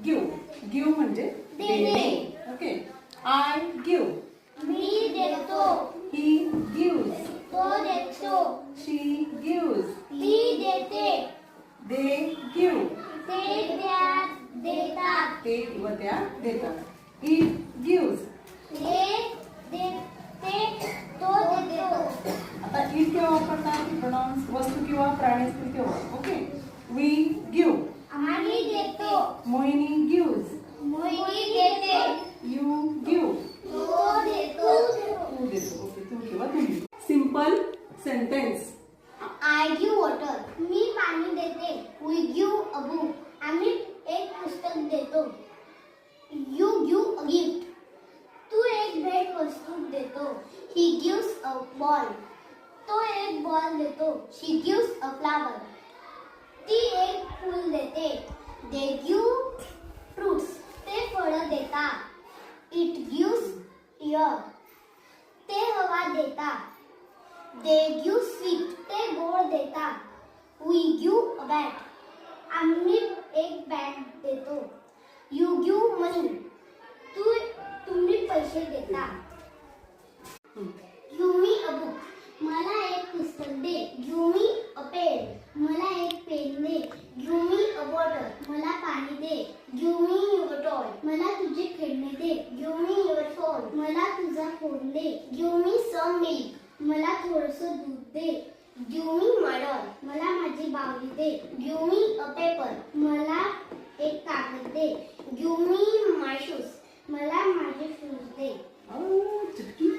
Give give म्हणजे देणे. Okay. I give me देतो. ही गिव्हज तो देतो. शी गिव्हज ती देते. दे गिव्ह ते देतात. ते व त्या देतात. इट गिव्हज ते देते. तो देतो. आता इट केव्हा वापरतात प्रोनाउन्स वस्तू किंवा प्राणी असतील तेव्हा. ओके. वी गिव्ह आम्ही देतो. मोहिनी गिव्हज मोहिनी देते. यू गिव्ह तो देतो. तू देतो. ओके. तू किंवा तुम्ही. Simple sentence. I give water. मी पाणी देते. We give a book. आम्ही एक पुस्तक देतो. You give a gift. तू एक भेट वस्तू देतो. He gives a ball. तो एक बॉल देतो. She gives a flower. ती एक फूल देते. They give fruits. ते फळं देतात. It gives air. ते हवा देतात. They give sweet. ते गोड देतात. We give a bat. आम्ही एक बॅट देतो. You give money. तुम्ही पैसे देता. Give me a book. मला एक पुस्तक दे. Give me a pen. मला एक पेन दे. Give me a bottle. मला पाणी दे. Give me your toy. मला तुझे खेळणे दे. Give me your phone. मला तुझा फोन दे. Give me some milk. मला थोडंसं दूध दे. Give me my doll. मला माझी बाहुली दे. Give me a paper. मला एक कागद दे. Give me my shoes. मला माझे शूज दे. चुटकी